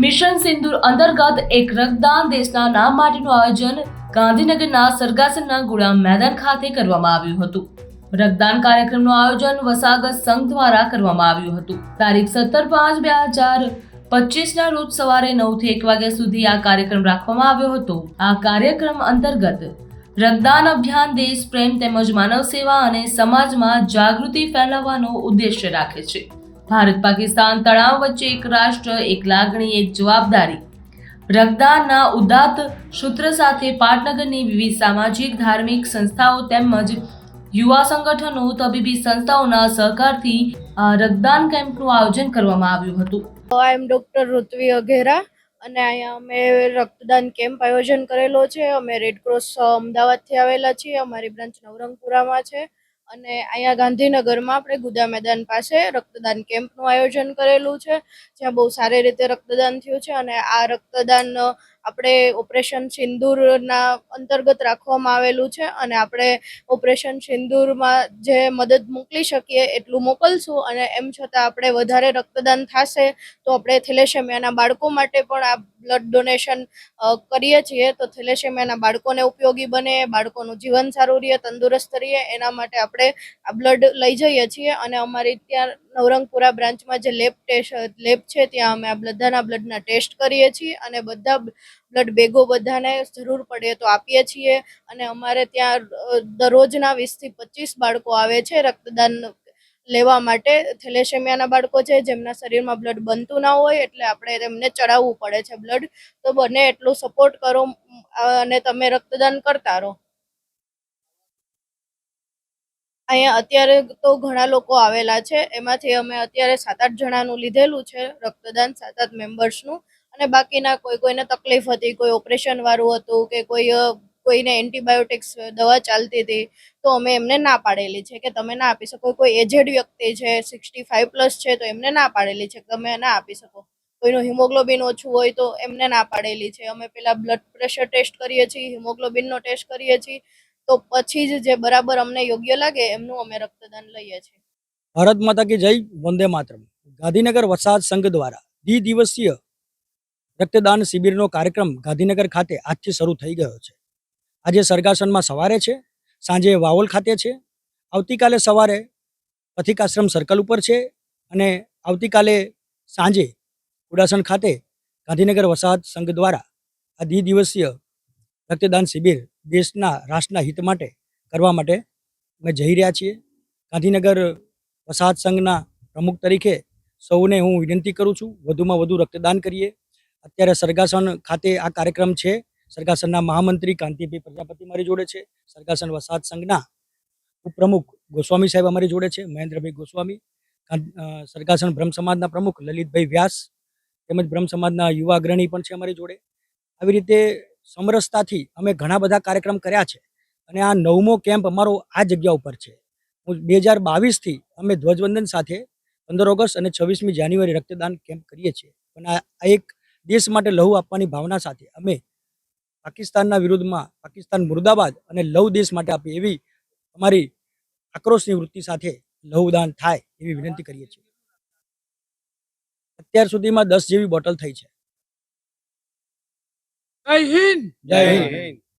Mission સિંદૂર અંતર્ગત એક રક્તદાન દેશના નામ માટેનું આયોજન ગાંધીનગરના સરગાસનના ગુલામ મેદાન ખાતે કરવામાં આવ્યું હતું. રક્તદાન કાર્યક્રમનું આયોજન વસાગત સંઘ દ્વારા કરવામાં આવ્યું હતું. તારીખ 17/5/2025ના રોજ સવારે 9 થી 1 વાગ્યા સુધી આ કાર્યક્રમ રાખવામાં આવ્યો હતો. આ કાર્યક્રમ અંતર્ગત રક્તદાન અભિયાન દેશ પ્રેમ તેમજ માનવ સેવા અને સમાજમાં જાગૃતિ ફેલાવવાનો ઉદ્દેશ્ય રાખે છે. ભારત પાકિસ્તાન તણાવ વચ્ચે એક રાષ્ટ્ર, એક લાગણી, એક જવાબદારી રક્તદાનના ઉદાત્ત સૂત્ર સાથે પાટનગરની વિવિધ સામાજિક ધાર્મિક સંસ્થાઓ તેમજ યુવા સંગઠનો, તબીબી સંસ્થાઓના સહકારથી આ રક્તદાન કેમ્પનું આયોજન કરવામાં આવ્યું હતું. આઈ એમ ડોક્ટર ઋત્વી અઘેરા અને અહીંયા અમે રક્તદાન કેમ્પ આયોજન કરેલો છે. અમે રેડક્રોસ અમદાવાદથી આવેલા છીએ. અમારી બ્રાન્ચ નવરંગપુરામાં છે અને અહીંયા ગાંધીનગરમાં આપણે ગુદા મેદાન પાસે રક્તદાન કેમ્પનું આયોજન કરેલું છે, જ્યાં બહુ સારી રીતે રક્તદાન થયું છે. અને આ રક્તદાન આપણે ઓપરેશન સિંદૂરના અંતર્ગત રાખવામાં આવેલું છે અને આપણે ઓપરેશન સિંદૂરમાં જે મદદ મોકલી શકીએ એટલું મોકલશું. અને એમ છતાં આપણે વધારે રક્તદાન થશે તો આપણે થેલેસેમિયાના બાળકો માટે પણ આ બ્લડ ડોનેશન કરીએ છીએ. તો થેલેસેમિયાના બાળકોને ઉપયોગી બને, બાળકોનું જીવન સારું રહે, તંદુરસ્ત રહે, એના માટે આપણે આ બ્લડ લઈ જઈએ છીએ. અને અમારી ત્યાં નવરંગપુરા બ્રાન્ચમાં જે લેબ છે ત્યાં અમે આ બધાના બ્લડના ટેસ્ટ કરીએ છીએ અને બધા બ્લડ બેગો બધાને જરૂર પડે તો આપીએ છીએ. અને અમારે ત્યાં દરરોજના 20 થી 25 બાળકો આવે છે રક્તદાન લેવા માટે. થેલેસેમિયાના બાળકો છે જેમના શરીરમાં બ્લડ બનતું ના હોય, એટલે આપણે તેમને ચડાવવું પડે છે બ્લડ. તો બને એટલું સપોર્ટ કરો અને તમે રક્તદાન કરતા રહો. અહીંયા અત્યારે તો ઘણા લોકો આવેલા છે, એમાંથી અમે અત્યારે 7-8 જણાનું લીધેલું છે રક્તદાન, 7-8 મેમ્બર્સનું. અને બાકીના કોઈને તકલીફ હતી, કોઈ ઓપરેશન વાળું હતું કે કોઈને એન્ટીબાયોટિક્સ દવા ચાલતી હતી, તો અમે એમને ના પાડેલી છે કે તમે ના આપી શકો. કોઈ એજેડ વ્યક્તિ છે, 65+ છે, તો એમને ના પાડેલી છે કે તમે ના આપી શકો. કોઈનું હિમોગ્લોબિન ઓછું હોય તો એમને ના પાડેલી છે. અમે પેલા બ્લડ પ્રેશર ટેસ્ટ કરીએ છીએ, હિમોગ્લોબિનનો ટેસ્ટ કરીએ છીએ, તો પછી જ જે બરાબર અમને યોગ્ય લાગે એમનું અમે રક્તદાન લઈએ છીએ. ભારત માતા કી જય, વંદે માતરમ. ગાંધીનગર વસાહત સંઘ દ્વારા દ્વિદિવસીય રક્તદાન શિબિરનો કાર્યક્રમ ગાંધીનગર ખાતે આજથી શરૂ થઈ ગયો છે. આજે સરગાસનમાં સવારે છે, સાંજે વાવોલ ખાતે છે, આવતીકાલે સવારે પથિકાશ્રમ સર્કલ ઉપર છે અને આવતીકાલે સાંજે ઉડાસણ ખાતે ગાંધીનગર વસાહત સંઘ દ્વારા આ દ્વિદિવસીય રક્તદાન શિબિર દેશના રાષ્ટ્રના હિત માટે કરવા માટે અમે જઈ રહ્યા છીએ. ગાંધીનગર વસાહત સંઘના પ્રમુખ તરીકે સૌને હું વિનંતી કરું છું, વધુમાં વધુ રક્તદાન કરીએ. અત્યારે સરગાસન ખાતે આ કાર્યક્રમ છે. સરગાસનના મહામંત્રી કાંતિભાઈ પ્રજાપતિ મારી જોડે છે. સરગાસન વસાહત સંઘના ઉપપ્રમુખ ગોસ્વામી સાહેબ અમારી જોડે છે, મહેન્દ્રભાઈ ગોસ્વામી. સરગાસન બ્રહ્મ સમાજના પ્રમુખ લલિતભાઈ વ્યાસ તેમજ બ્રહ્મ સમાજના યુવા અગ્રણી પણ છે અમારી જોડે. આવી રીતે સમરસતાથી અમે ઘણા બધા કાર્યક્રમ કર્યા છે અને આ 9મો કેમ્પ અમારો આ જગ્યા ઉપર છે. 2022થી અમે ધ્વજવંદન સાથે 15 ઓગસ્ટ અને 26મી જાન્યુઆરી રક્તદાન કેમ્પ કરીએ છીએ. પણ આ એક દેશ માટે લહુ આપવાની ભાવના સાથે અમે પાકિસ્તાનના વિરુદ્ધમાં પાકિસ્તાન મુર્દાબાદ અને લહુ દેશ માટે આપી એવી અમારી આક્રોશની વૃત્તિ સાથે લહુદાન થાય એવી વિનંતી કરીએ છીએ. અત્યાર સુધીમાં 10 જેવી બોટલ થઈ છે. જય હિન્દ. જય હિન્દ.